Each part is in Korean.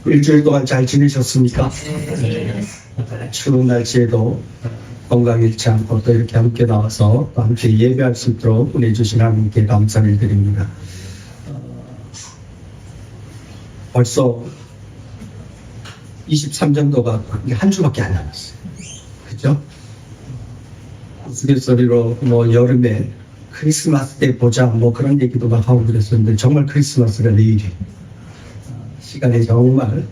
일주일 동안 잘 지내셨습니까? 추운 날씨에도 건강 잃지 않고 또 이렇게 함께 나와서 또 함께 예배할 수 있도록 은혜 주신 하나님께 감사를 드립니다. 벌써 23년도가 한 주밖에 안 남았어요. 그죠? 우스갯소리로 뭐 여름에 크리스마스 때 보자 뭐 그런 얘기도 막 하고 그랬었는데 정말 크리스마스가 내일이 시간이 정말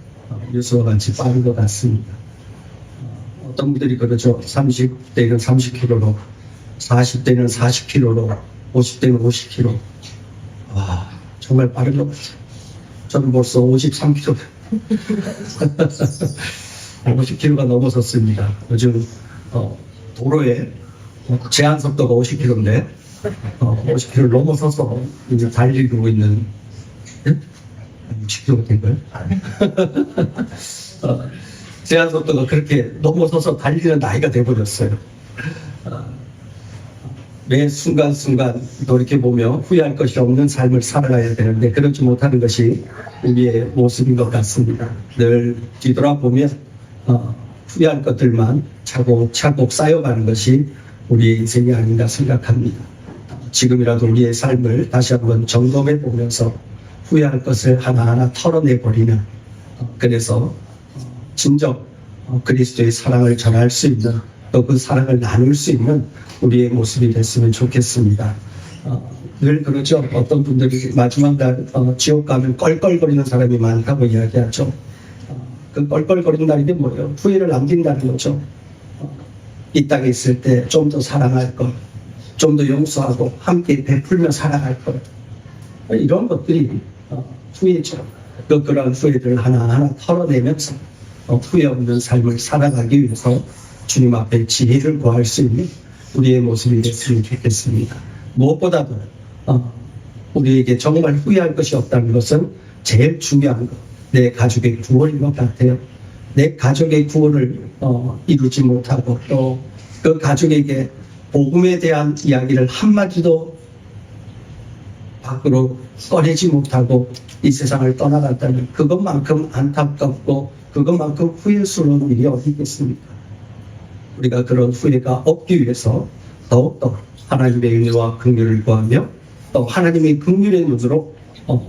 유수와 같이 빠른 것 같습니다. 어떤 분들이 그러죠. 30대는 30km로, 40대는 40km로, 50대는 50km. 와, 정말 빠른 것 같아요. 저는 벌써 53km. 50km가 넘어섰습니다. 요즘 도로에 제한 속도가 50km인데 50km를 넘어서서 이제 달리고 있는 60km 된 거예요? 제한 속도가 그렇게 넘어서서 달리는 나이가 돼버렸어요. 매 순간순간 돌이켜보며 후회할 것이 없는 삶을 살아가야 되는데 그렇지 못하는 것이 우리의 모습인 것 같습니다. 늘 뒤돌아보면 후회할 것들만 차곡차곡 쌓여가는 것이 우리의 인생이 아닌가 생각합니다. 지금이라도 우리의 삶을 다시 한번 점검해 보면서 후회할 것을 하나하나 털어내버리는 그래서 진정 그리스도의 사랑을 전할 수 있는 또 그 사랑을 나눌 수 있는 우리의 모습이 됐으면 좋겠습니다. 늘 그러죠. 어떤 분들이 마지막 날 지옥 가면 껄껄거리는 사람이 많다고 이야기하죠. 그 껄껄거리는 날이 뭐예요? 후회를 남긴다는 거죠. 이 땅에 있을 때 좀 더 사랑할 것, 좀 더 용서하고 함께 베풀며 살아갈 것, 이런 것들이 후회죠. 그런 후회들을 하나하나 털어내면서 후회 없는 삶을 살아가기 위해서 주님 앞에 지혜를 구할 수 있는 우리의 모습이 됐으면 좋겠습니다. 무엇보다도 우리에게 정말 후회할 것이 없다는 것은 제일 중요한 것, 내 가족의 구원인 것 같아요. 내 가족의 구원을 이루지 못하고 또 그 가족에게 복음에 대한 이야기를 한마디도 밖으로 꺼내지 못하고 이 세상을 떠나갔다는 그것만큼 안타깝고 그것만큼 후회스러운 일이 어디 있겠습니까? 우리가 그런 후회가 없기 위해서 더욱더 하나님의 은혜와 긍휼을 구하며 또 하나님의 긍휼의 눈으로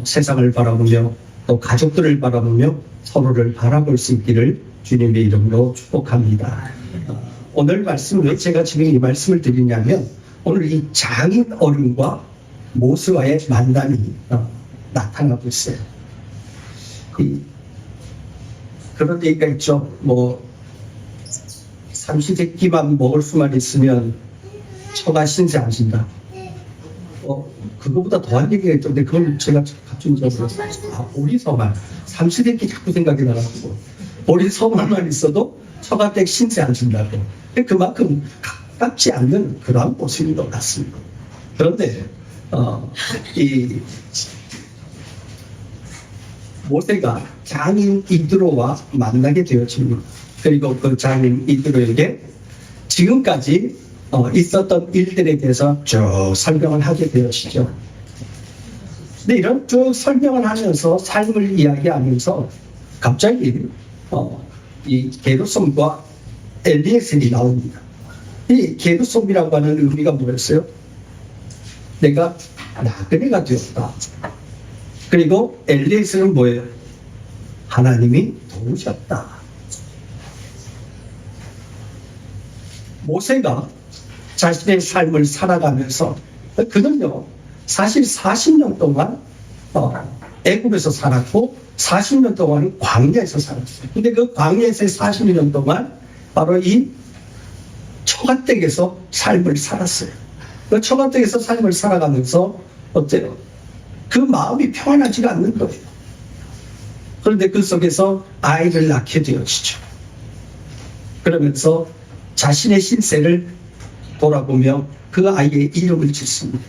세상을 바라보며 또 가족들을 바라보며 서로를 바라볼 수 있기를 주님의 이름으로 축복합니다. 오늘 말씀 왜 제가 지금 이 말씀을 드리냐면 오늘 이 장인 어른과 모세와의 만남이 나타나고 있어요. 그런 얘기가 있죠. 뭐 삼시세끼만 먹을 수만 있으면 처가 신세 안 진다. 그거보다 더한 얘기가 있던데 그걸 제가 갑자기 잊어버렸어요. 보리서만 삼시세끼 자꾸 생각이 나가지고 보리서만만 있어도 처가댁 신세 안 진다고. 그만큼 가깝지 않는 그러한 모습인 것 같습니다. 그런데 이 모세가 장인 이드로와 만나게 되어집니다. 그리고 그 장인 이드로에게 지금까지 있었던 일들에 대해서 쭉 설명을 하게 되어지죠. 근데 이런 쭉 설명을 하면서 삶을 이야기하면서 갑자기 이 게르솜과 엘리에셀이 나옵니다. 이 게르솜이라고 하는 의미가 뭐였어요? 내가 나그네가 되었다. 그리고 엘리에셀은 뭐예요? 하나님이 도우셨다. 모세가 자신의 삶을 살아가면서 그는요 사실 40년 동안 애굽에서 살았고 40년 동안 광야에서 살았어요. 근데 그 광야에서의 40년 동안 바로 이 처가댁에서 삶을 살았어요. 그 처가댁에서 삶을 살아가면서 어때요? 그 마음이 평안하지가 않는 거예요. 그런데 그 속에서 아이를 낳게 되어지죠. 그러면서 자신의 신세를 돌아보며 그 아이의 이름을 짓습니다.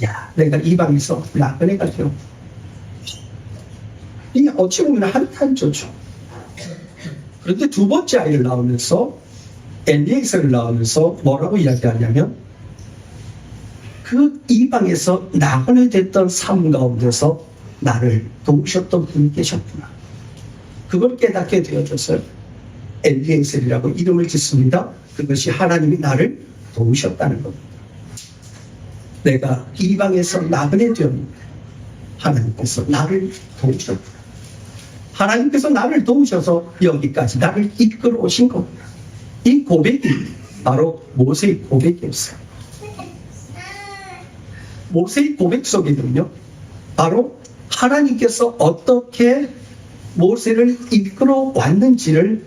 야, 내가 이방에서 나그네가 되어. 이게 어찌 보면 한탄조죠. 그런데 두 번째 아이를 낳으면서 엘리에셀을 낳으면서 뭐라고 이야기하냐면 그 이방에서 나그네 됐던 삶 가운데서 나를 도우셨던 분이 계셨구나. 그걸 깨닫게 되어줬어요. 엘리에셀이라고 이름을 짓습니다. 그것이 하나님이 나를 도우셨다는 겁니다. 내가 이방에서 나그네 되었는데 하나님께서 나를 도우셨다. 하나님께서 나를 도우셔서 여기까지 나를 이끌어 오신 겁니다. 이 고백이 바로 모세의 고백이었어요. 모세의 고백 속에는요, 바로 하나님께서 어떻게 모세를 이끌어 왔는지를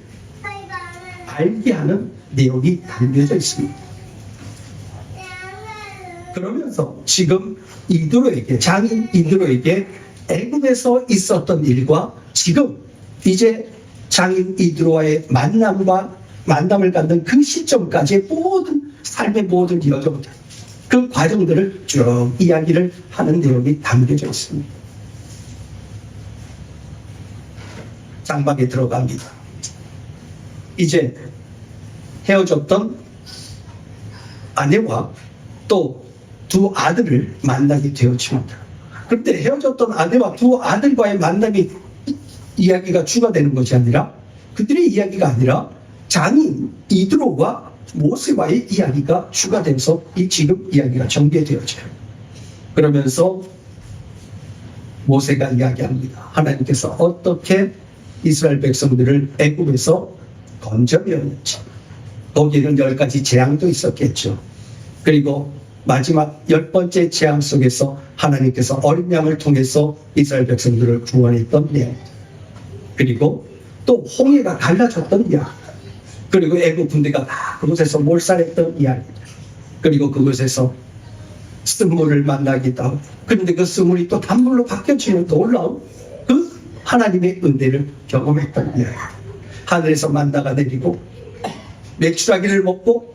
알게 하는 내용이 담겨져 있습니다. 그러면서 지금 이드로에게, 장인 이드로에게 애굽에서 있었던 일과 지금 이제 장인 이드로와의 만남을 갖는 그 시점까지의 모든 삶의 모든 여정들, 그 과정들을 쭉 이야기를 하는 내용이 담겨져 있습니다. 장막에 들어갑니다. 이제 헤어졌던 아내와 또 두 아들을 만나게 되었습니다. 그런데 헤어졌던 아내와 두 아들과의 만남이 이야기가 추가되는 것이 아니라, 그들의 이야기가 아니라 장인 이드로와 모세와의 이야기가 추가돼서 이 지금 이야기가 전개되어져요. 그러면서 모세가 이야기합니다. 하나님께서 어떻게 이스라엘 백성들을 애굽에서 건져내었는지, 거기에는 10가지 재앙도 있었겠죠. 그리고 마지막 10번째 재앙 속에서 하나님께서 어린 양을 통해서 이스라엘 백성들을 구원했던 내용, 그리고 또 홍해가 갈라졌던 이야기, 그리고 애굽 군대가 다 그곳에서 몰살했던 이야기, 그리고 그곳에서 쓴물을 만나기도 하고, 그런데 그 쓴물이 또 단물로 바뀌어지는 놀라운 그 하나님의 은혜를 경험했던 이야기, 하늘에서 만나가 내리고 메추라기를 먹고,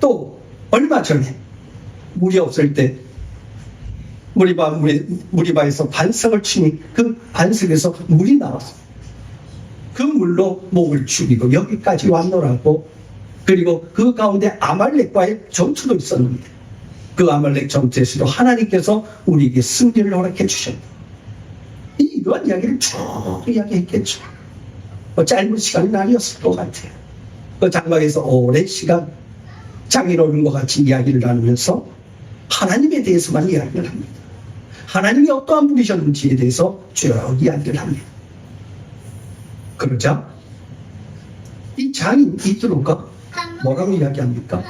또 얼마 전에 물이 없을 때 무리바에서 반석을 치니 그 반석에서 물이 나왔어요. 그 물로 목을 죽이고 여기까지 왔노라고. 그리고 그 가운데 아말렉과의 전투도 있었는데 그 아말렉 전투에서도 하나님께서 우리에게 승리를 허락해 주셨다. 이러한 이야기를 쭉 이야기했겠죠. 짧은 시간이 아니었을 것 같아요. 그 장막에서 오랜 시간 장인어른과 같이 이야기를 나누면서 하나님에 대해서만 이야기를 합니다. 하나님이 어떠한 분이셨는지에 대해서 쭉 이야기를 합니다. 그러자 이 장인 이드로가 뭐라고 이야기합니까?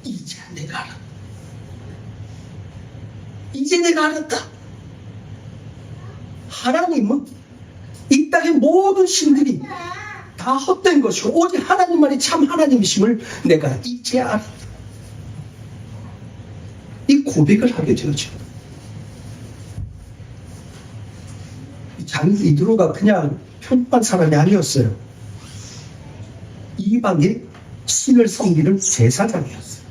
이제 내가 알았다. 이제 내가 알았다. 하나님은 이 땅의 모든 신들이 다 헛된 것이고 오직 하나님만이 참 하나님이심을 내가 이제 알았다. 이 고백을 하게 되었죠. 장인 이드로가 그냥 평범한 사람이 아니었어요. 이방의 신을 섬기는 제사장이었어요.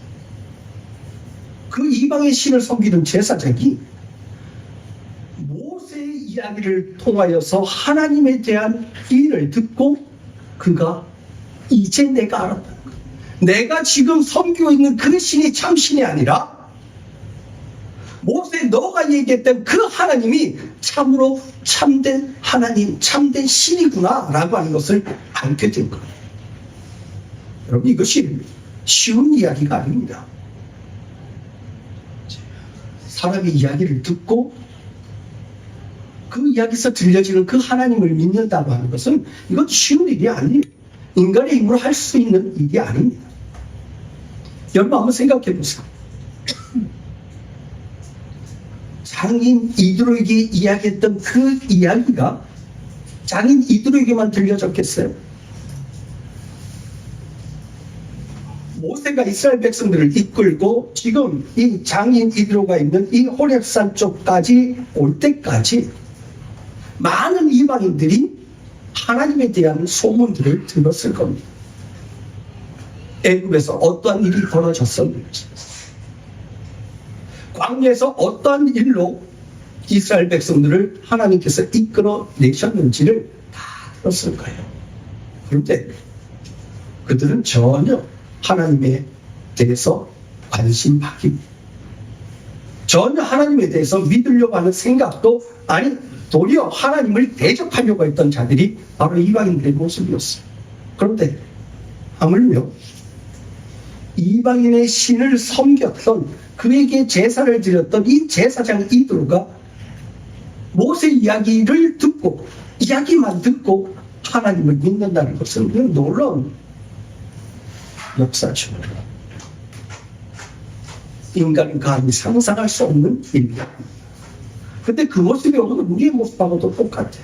그 이방의 신을 섬기는 제사장이 모세의 이야기를 통하여서 하나님에 대한 일을 듣고 그가 이제 내가 알았다. 내가 지금 섬기고 있는 그 신이 참 신이 아니라 모세 너가 얘기했던 그 하나님이 참으로 참된 하나님, 참된 신이구나 라고 하는 것을 알게 된 거예요. 여러분, 이것이 쉬운 이야기가 아닙니다. 사람의 이야기를 듣고 그 이야기에서 들려지는 그 하나님을 믿는다고 하는 것은 이건 쉬운 일이 아니에요. 인간의 힘으로 할 수 있는 일이 아닙니다. 여러분 한번 생각해 보세요. 장인 이드로에게 이야기했던 그 이야기가 장인 이드로에게만 들려졌겠어요? 모세가 이스라엘 백성들을 이끌고 지금 이 장인 이드로가 있는 이 호렙산 쪽까지 올 때까지 많은 이방인들이 하나님에 대한 소문들을 들었을 겁니다. 애굽에서 어떠한 일이 벌어졌었는지, 광야에서 어떠한 일로 이스라엘 백성들을 하나님께서 이끌어내셨는지를 다 들었을 거예요. 그런데 그들은 전혀 하나님에 대해서 관심 바뀝니다. 전혀 하나님에 대해서 믿으려고 하는 생각도, 아니 도리어 하나님을 대적하려고 했던 자들이 바로 이방인들의 모습이었어요. 그런데 하물며 이방인의 신을 섬겼던, 그에게 제사를 드렸던 이 제사장 이드로가 모세 이야기를 듣고, 이야기만 듣고 하나님을 믿는다는 것은 놀라운 역사죠. 인간은 감히 상상할 수 없는 일입니다. 근데 그 모습이 오늘 우리의 모습하고도 똑같아요.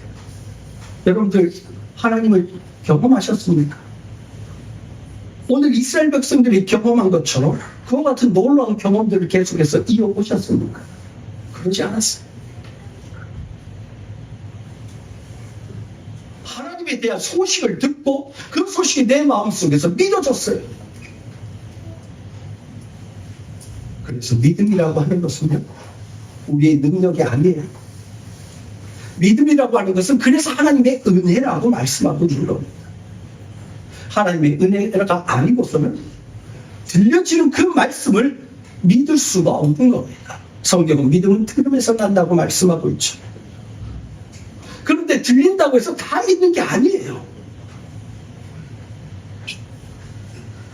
여러분들, 하나님을 경험하셨습니까? 오늘 이스라엘 백성들이 경험한 것처럼 그와 같은 놀라운 경험들을 계속해서 이어오셨습니까? 그러지 않았어요. 하나님에 대한 소식을 듣고 그 소식이 내 마음속에서 믿어졌어요. 그래서 믿음이라고 하는 것은요, 우리의 능력이 아니에요. 믿음이라고 하는 것은 그래서 하나님의 은혜라고 말씀하고 있는 겁니다. 하나님의 은혜가 아니고서는 들려지는 그 말씀을 믿을 수가 없는 겁니다. 성경은 믿음은 들음에서 난다고 말씀하고 있죠. 그런데 들린다고 해서 다 믿는 게 아니에요.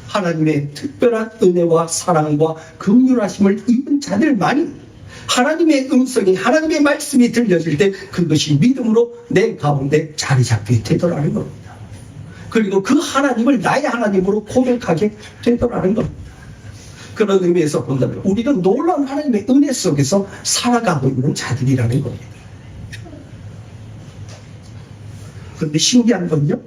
하나님의 특별한 은혜와 사랑과 긍휼하심을 입은 자들만이 하나님의 음성이, 하나님의 말씀이 들려질 때 그것이 믿음으로 내 가운데 자리 잡게 되더라는 겁니다. 그리고 그 하나님을 나의 하나님으로 고백하게 되더라는 겁니다. 그런 의미에서 본다면 우리는 놀라운 하나님의 은혜 속에서 살아가고 있는 자들이라는 겁니다. 그런데 신기한 건요,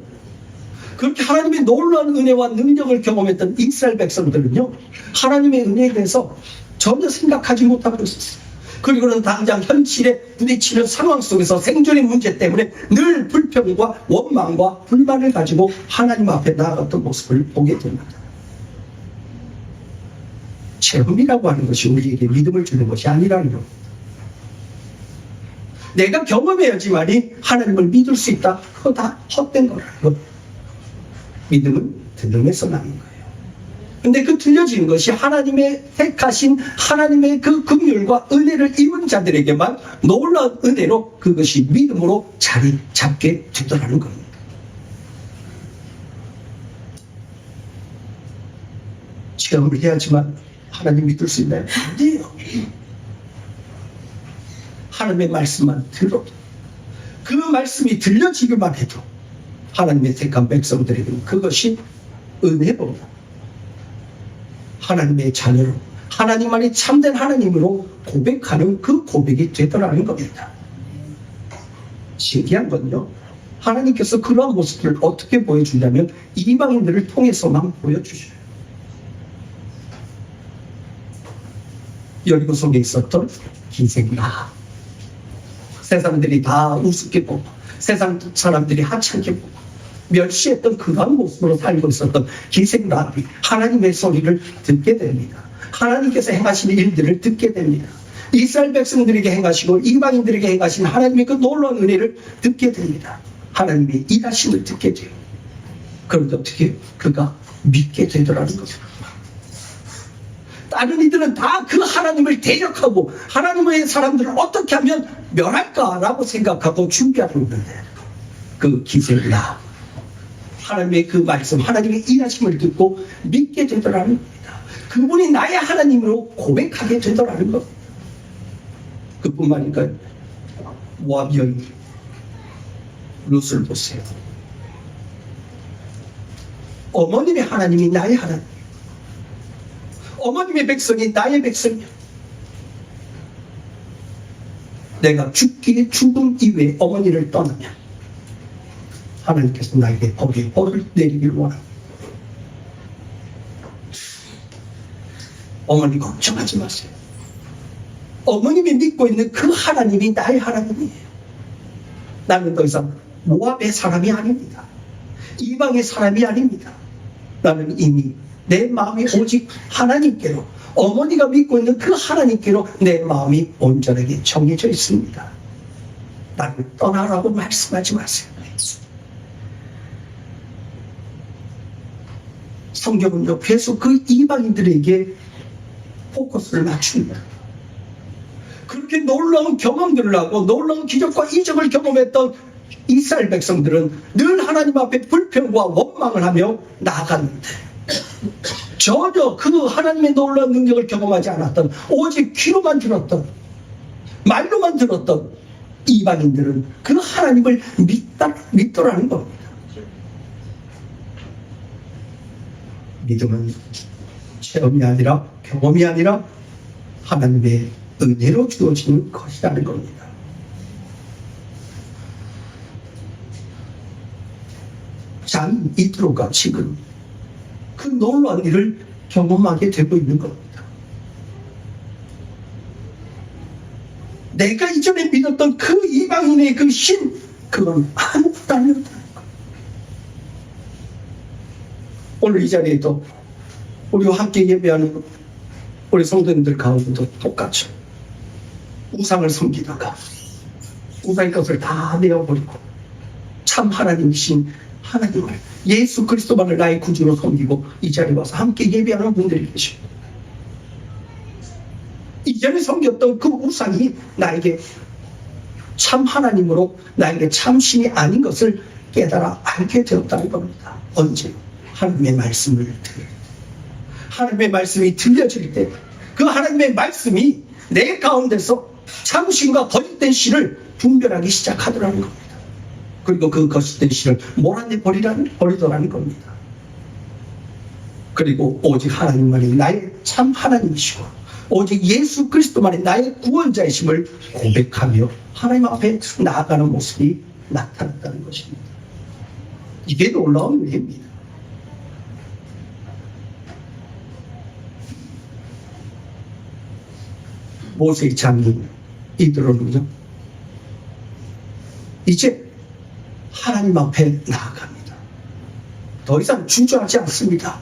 그렇게 하나님의 놀라운 은혜와 능력을 경험했던 이스라엘 백성들은요, 하나님의 은혜에 대해서 전혀 생각하지 못하고 있었어요. 그리고는 당장 현실에 부딪히는 상황 속에서 생존의 문제 때문에 늘 불평과 원망과 불만을 가지고 하나님 앞에 나아갔던 모습을 보게 됩니다. 체험이라고 하는 것이 우리에게 믿음을 주는 것이 아니라는 겁니다. 내가 경험해야지만이 하나님을 믿을 수 있다. 그거 다 헛된 거라는 것. 믿음은 들음에서 나는 거예요. 근데 그 들려지는 것이 하나님의 택하신 하나님의 그 긍휼과 은혜를 입은 자들에게만 놀라운 은혜로 그것이 믿음으로 자리 잡게 되더라는 겁니다. 체험을 해야지만 하나님 믿을 수 있나요? 아니에요. 하나님의 말씀만 들어도, 그 말씀이 들려지기만 해도 하나님의 택한 백성들에게는 그것이 은혜입니다. 하나님의 자녀로, 하나님만이 참된 하나님으로 고백하는 그 고백이 되더라는 겁니다. 신기한 건요, 하나님께서 그러한 모습을 어떻게 보여주냐면 이방인들을 통해서만 보여주셔요. 여리고 속에 있었던 기생나, 세상들이 다 우습게 보고 세상 사람들이 하찮게 보고 멸시했던 그러한 모습으로 살고 있었던 기생라합이 하나님의 소리를 듣게 됩니다. 하나님께서 행하신 일들을 듣게 됩니다. 이스라엘 백성들에게 행하시고 이방인들에게 행하신 하나님의 그 놀라운 은혜를 듣게 됩니다. 하나님의 일하심을 듣게 돼요. 그런데 어떻게 그가 믿게 되더라는 거죠. 다른 이들은 다 그 하나님을 대적하고 하나님의 사람들을 어떻게 하면 멸할까라고 생각하고 준비하고 있는데 그 기생라, 하나님의 그 말씀, 하나님의 일하심을 듣고 믿게 되더라는 겁니다. 그분이 나의 하나님으로 고백하게 되더라는 겁니다. 그뿐만 아니라 모압 여인 룻을 보세요. 어머님의 하나님이 나의 하나님, 어머님의 백성이 나의 백성이야. 내가 죽기에 죽음 이외에 어머니를 떠나면 하나님께서 나에게 거기에 벌을 내리기를 원합니다. 어머니 걱정하지 마세요. 어머님이 믿고 있는 그 하나님이 나의 하나님이에요. 나는 더 이상 모압의 사람이 아닙니다. 이방의 사람이 아닙니다. 나는 이미 내 마음이 오직 하나님께로, 어머니가 믿고 있는 그 하나님께로 내 마음이 온전하게 정해져 있습니다. 나를 떠나라고 말씀하지 마세요. 성경은요, 계속 그 이방인들에게 포커스를 맞춥니다. 그렇게 그렇게 놀라운 경험들을 하고 놀라운 기적과 이적을 경험했던 이스라엘 백성들은 늘 하나님 앞에 불평과 원망을 하며 나아갔는데, 전혀 그 하나님의 놀라운 능력을 경험하지 않았던, 오직 귀로만 들었던, 말로만 들었던 이방인들은 그 하나님을 믿더라는 겁니다. 믿음은 체험이 아니라, 경험이 아니라 하나님의 은혜로 주어지는 것이라는 겁니다. 장 이드로가 지금 그 놀라운 일을 경험하게 되고 있는 겁니다. 내가 이전에 믿었던 그 이방인의 그 신, 그건 아무것도 아니었다는 거예요. 오늘 이 자리에도 우리와 함께 예배하는 우리 성도님들 가운데도 똑같죠. 우상을 섬기다가 우상의 것을 다 내어버리고 참 하나님이신 하나님을, 예수 그리스도만을 나의 구주로 섬기고 이 자리에 와서 함께 예배하는 분들이 계십니다. 이전에 섬겼던 그 우상이 나에게 참 하나님으로, 나에게 참 신이 아닌 것을 깨달아 알게 되었다는 겁니다. 언제? 하나님의 말씀을 들을 때, 하나님의 말씀이 들려질 때, 그 하나님의 말씀이 내 가운데서 참신과 거짓된 신을 분별하기 시작하더라는 겁니다. 그리고 그 거짓된 신을 몰아내 버리더라는 겁니다. 그리고 오직 하나님만이 나의 참 하나님이시고 오직 예수 그리스도만이 나의 구원자이심을 고백하며 하나님 앞에 나아가는 모습이 나타났다는 것입니다. 이게 놀라운 은혜입니다. 모세의 장인 이드로는요, 이제 하나님 앞에 나아갑니다. 더 이상 주저하지 않습니다.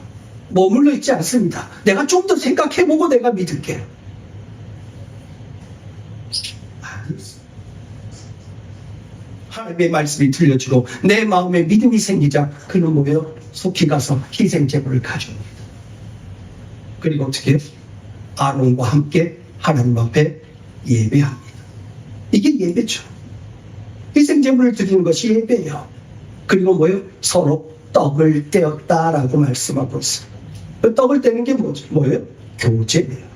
머물러 있지 않습니다. 내가 좀 더 생각해보고 내가 믿을게요. 하나님의 말씀이 들려지고 내 마음에 믿음이 생기자 그는 뭐예요? 속히 가서 희생제물을 가져옵니다. 그리고 어떻게 해요? 아론과 함께 하나님 앞에 예배합니다. 이게 예배죠. 희생제물을 드리는 것이 예배예요. 그리고 뭐예요? 서로 떡을 떼었다라고 말씀하고 있어요. 그 떡을 떼는 게 뭐예요? 교제예요.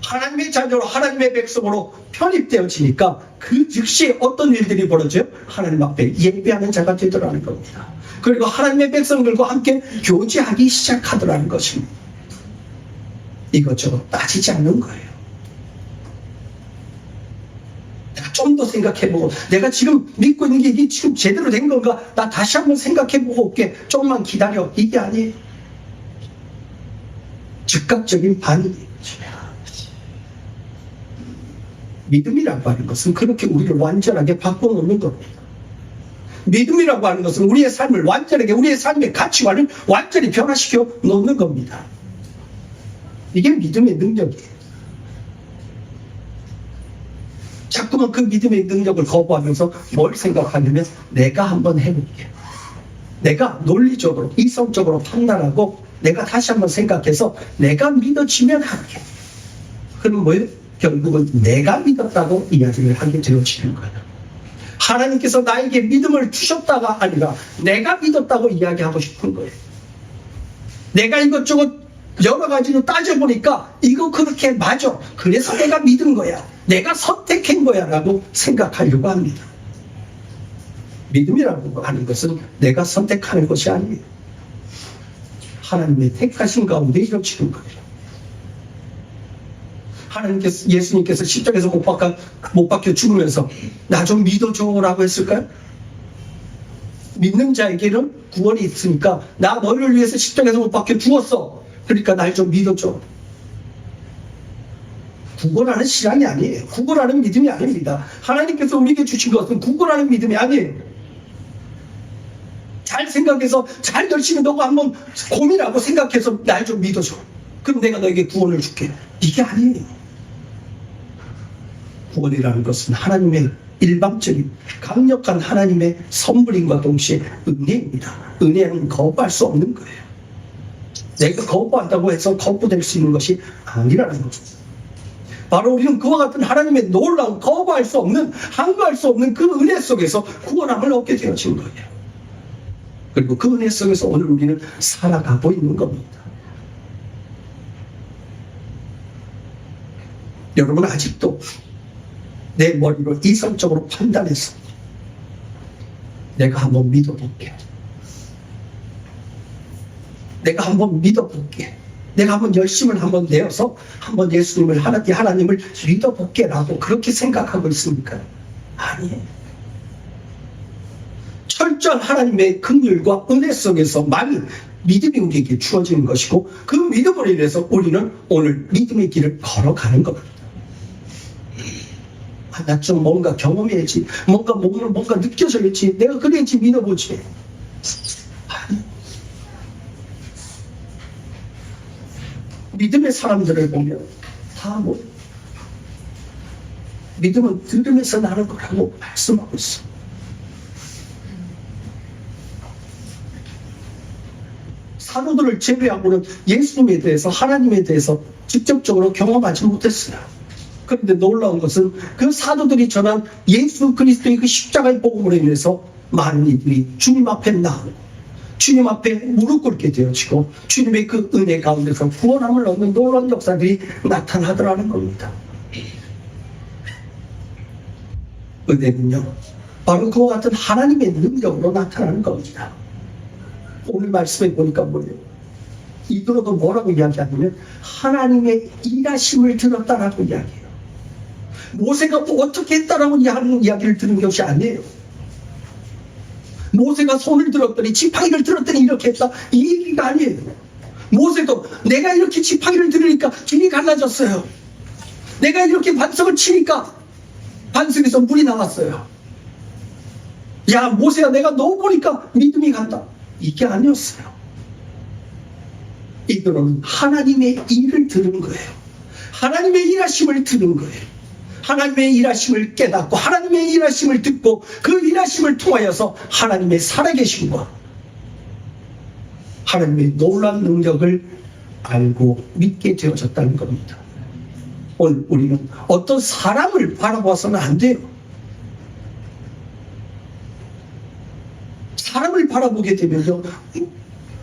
하나님의 자녀로, 하나님의 백성으로 편입되어지니까 그 즉시 어떤 일들이 벌어져요? 하나님 앞에 예배하는 자가 되더라는 겁니다. 그리고 하나님의 백성들과 함께 교제하기 시작하더라는 것입니다. 이것저것 따지지 않는 거예요. 좀 더 생각해보고, 내가 지금 믿고 있는 게 이게 지금 제대로 된 건가? 나 다시 한번 생각해보고 올게. 조금만 기다려. 이게 아니에요. 즉각적인 반응이에요. 믿음이라고 하는 것은 그렇게 우리를 완전하게 바꿔놓는 겁니다. 믿음이라고 하는 것은 우리의 삶을 완전하게, 우리의 삶의 가치관을 완전히 변화시켜 놓는 겁니다. 이게 믿음의 능력이에요. 자꾸만 그 믿음의 능력을 거부하면서 뭘 생각하냐면, 내가 한번 해볼게. 내가 논리적으로, 이성적으로 판단하고 내가 다시 한번 생각해서 내가 믿어지면 할게. 그럼 뭐예요? 결국은 내가 믿었다고 이야기를 하게 되어지는 거예요. 하나님께서 나에게 믿음을 주셨다가 아니라 내가 믿었다고 이야기하고 싶은 거예요. 내가 이것저것 여러 가지로 따져보니까 이거 그렇게 맞아. 그래서 내가 믿은 거야. 내가 선택한 거야 라고 생각하려고 합니다. 믿음이라고 하는 것은 내가 선택하는 것이 아니에요. 하나님의 택하신 가운데 이루어지는 거예요. 하나님께서, 예수님께서 십자가에서 못 박혀 죽으면서 나 좀 믿어줘라고 했을까요? 믿는 자에게는 구원이 있으니까 나 너를 위해서 십자가에서 못 박혀 죽었어. 그러니까 날 좀 믿어줘. 구걸하는 신앙이 아니에요. 구걸하는 믿음이 아닙니다. 하나님께서 우리에게 주신 것은 구걸하는 믿음이 아니에요. 잘 생각해서, 잘 열심히 너가 한번 고민하고 생각해서 날 좀 믿어줘. 그럼 내가 너에게 구원을 줄게. 이게 아니에요. 구원이라는 것은 하나님의 일방적인 강력한 하나님의 선물임과 동시에 은혜입니다. 은혜는 거부할 수 없는 거예요. 내가 거부한다고 해서 거부될 수 있는 것이 아니라는 거죠. 바로 우리는 그와 같은 하나님의 놀라운 거부할 수 없는, 항거할 수 없는 그 은혜 속에서 구원함을 얻게 되어진 거예요. 그리고 그 은혜 속에서 오늘 우리는 살아가고 있는 겁니다. 여러분, 아직도 내 머리로 이성적으로 판단해서 내가 한번 믿어볼게. 내가 한번 믿어볼게. 내가 한번 열심을 한번 내어서 한번 예수님을, 하나님을 믿어볼게라고 그렇게 생각하고 있습니까? 아니에요. 철저한 하나님의 긍휼과 은혜 속에서만 믿음이 우리에게 주어지는 것이고, 그 믿음으로 인해서 우리는 오늘 믿음의 길을 걸어가는 겁니다. 나 좀 뭔가 경험해야지, 뭔가 느껴져야지, 내가 그래야지 믿어보지. 아니. 믿음의 사람들을 보면 다 믿음은 들으면서 나는 거라고 말씀하고 있어. 사도들을 제외하고는 예수님에 대해서, 하나님에 대해서 직접적으로 경험하지 못했어요. 그런데 놀라운 것은 그 사도들이 전한 예수 그리스도의 그 십자가의 복음으로 인해서 많은 이들이 주님 앞에 나오고, 주님 앞에 무릎 꿇게 되어지고, 주님의 그 은혜 가운데서 구원함을 얻는 놀라운 역사들이 나타나더라는 겁니다. 은혜는요, 바로 그와 같은 하나님의 능력으로 나타나는 겁니다. 오늘 말씀에 보니까 뭐예요? 이들어도 뭐라고 이야기하냐면 하나님의 일하심을 들었다라고 이야기해요. 모세가 뭐 어떻게 했다라고 하는 이야기를 들은 것이 아니에요. 모세가 손을 들었더니, 지팡이를 들었더니 이렇게 했다, 이 얘기가 아니에요. 모세도 내가 이렇게 지팡이를 들으니까 길이 갈라졌어요. 내가 이렇게 반석을 치니까 반석에서 물이 나왔어요. 야, 모세야, 내가 너 보니까 믿음이 간다. 이게 아니었어요. 이들은 하나님의 일을 들은 거예요. 하나님의 일하심을 들은 거예요. 하나님의 일하심을 깨닫고, 하나님의 일하심을 듣고, 그 일하심을 통하여서 하나님의 살아계심과 하나님의 놀라운 능력을 알고 믿게 되어졌다는 겁니다. 오늘 우리는 어떤 사람을 바라봐서는 안 돼요. 사람을 바라보게 되면요,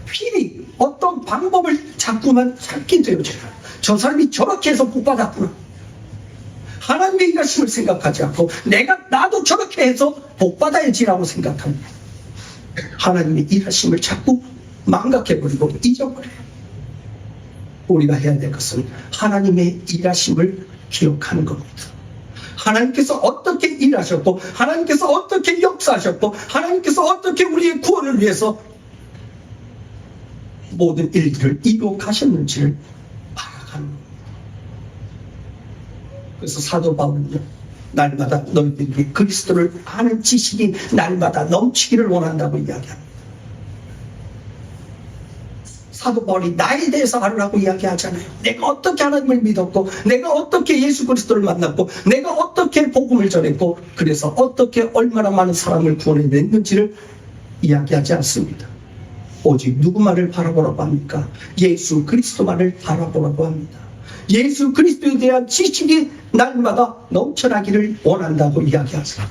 필히 어떤 방법을 자꾸만 찾게 되어져요. 저 사람이 저렇게 해서 복받았구나. 하나님의 일하심을 생각하지 않고 나도 저렇게 해서 복받아야지라고 생각합니다. 하나님의 일하심을 자꾸 망각해버리고 잊어버려요. 우리가 해야 될 것은 하나님의 일하심을 기억하는 겁니다. 하나님께서 어떻게 일하셨고, 하나님께서 어떻게 역사하셨고, 하나님께서 어떻게 우리의 구원을 위해서 모든 일들을 이루어 가셨는지를 알아가는 겁니다. 그래서 사도 바울은요, 날마다 너희들에게 그리스도를 아는 지식이 날마다 넘치기를 원한다고 이야기합니다. 사도 바울이 나에 대해서 알으라고 이야기하잖아요. 내가 어떻게 하나님을 믿었고, 내가 어떻게 예수 그리스도를 만났고, 내가 어떻게 복음을 전했고, 그래서 어떻게 얼마나 많은 사람을 구원해냈는지를 이야기하지 않습니다. 오직 누구만을 바라보라고 합니까? 예수 그리스도만을 바라보라고 합니다. 예수 그리스도에 대한 지식이 날마다 넘쳐나기를 원한다고 이야기하세요.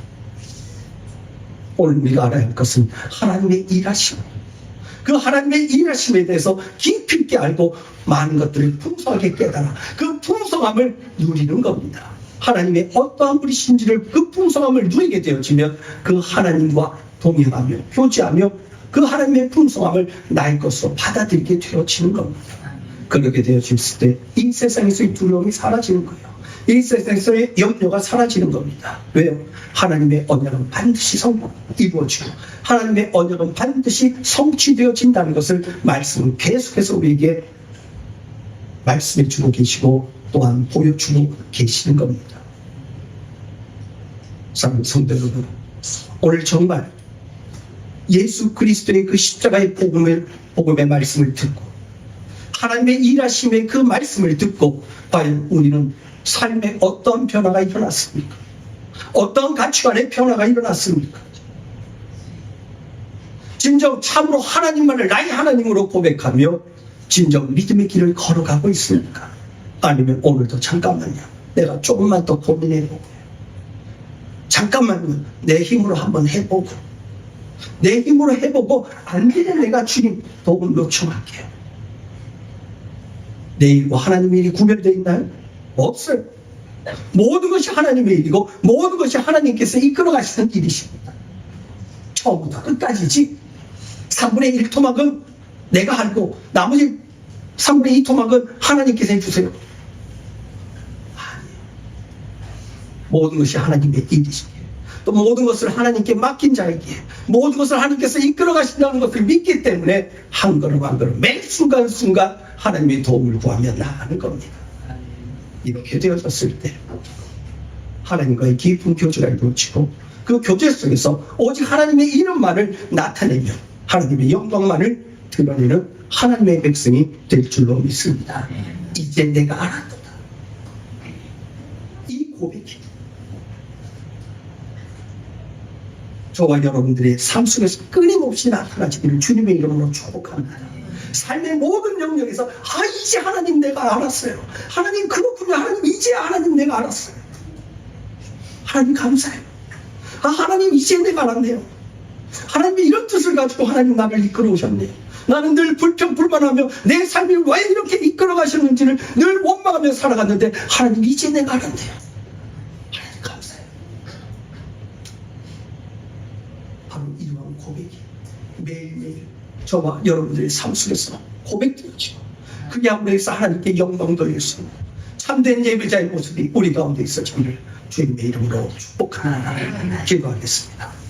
오늘 우리가 알아야 할 것은 하나님의 일하심, 그 하나님의 일하심에 대해서 깊이 있게 알고 많은 것들을 풍성하게 깨달아 그 풍성함을 누리는 겁니다. 하나님의 어떠한 분이신지를, 그 풍성함을 누리게 되어지면 그 하나님과 동행하며 교제하며 그 하나님의 풍성함을 나의 것으로 받아들이게 되어지는 겁니다. 그렇게 되어졌을 때 이 세상에서의 두려움이 사라지는 거예요. 이 세상에서의 염려가 사라지는 겁니다. 왜요? 하나님의 언약은 반드시 이루어지고 하나님의 언약은 반드시 성취되어진다는 것을 말씀은 계속해서 우리에게 말씀해 주고 계시고 또한 보여주고 계시는 겁니다. 사랑하는 성도 여러분, 오늘 정말 예수 그리스도의 그 십자가의 복음의 말씀을 듣고 하나님의 일하심의 그 말씀을 듣고 과연 우리는 삶에 어떤 변화가 일어났습니까? 어떤 가치관의 변화가 일어났습니까? 진정 참으로 하나님만을 나의 하나님으로 고백하며 진정 믿음의 길을 걸어가고 있습니까? 아니면 오늘도 잠깐만요, 내가 조금만 더 고민해보고, 잠깐만 내 힘으로 한번 해보고, 내 힘으로 해보고 안 되면 내가 주님 도움 요청할게요. 내 일과 하나님의 일이 구별되어 있나요? 없어요. 모든 것이 하나님의 일이고 모든 것이 하나님께서 이끌어 가시는 일이십니다. 처음부터 끝까지지. 3분의 1 토막은 내가 하고 나머지 3분의 2 토막은 하나님께서 해주세요. 아니에요. 모든 것이 하나님의 일이시기에, 또 모든 것을 하나님께 맡긴 자이기에, 모든 것을 하나님께서 이끌어 가신다는 것을 믿기 때문에 한 걸음 한 걸음 매 순간순간 하나님의 도움을 구하며 나아가는 겁니다. 이렇게 되어졌을 때 하나님과의 깊은 교제가 이루어지고, 그 교제 속에서 오직 하나님의 이름만을 나타내며 하나님의 영광만을 드러내는 하나님의 백성이 될 줄로 믿습니다. 이제 내가 알았도다. 이 고백이 저와 여러분들의 삶 속에서 끊임없이 나타나지기를 주님의 이름으로 축복합니다. 삶의 모든 영역에서 이제 하나님 내가 알았어요. 하나님 그렇군요. 하나님 이제 하나님 내가 알았어요. 하나님 감사해요. 하나님 이제 내가 알았네요. 하나님이 이런 뜻을 가지고 하나님 나를 이끌어 오셨네요. 나는 늘 불평불만하며 내 삶이 왜 이렇게 이끌어 가셨는지를 늘 원망하며 살아갔는데 하나님 이제 내가 알았네요. 하나님 감사해요. 바로 이러한 고백이 매일매일 저와 여러분들의 삶 속에서 고백되어지고, 그게 함으로해서 하나님께 영광 돌릴 수 있는 참된 예배자의 모습이 우리 가운데 있어지기를 주님의 이름으로 축복하나 기도하겠습니다.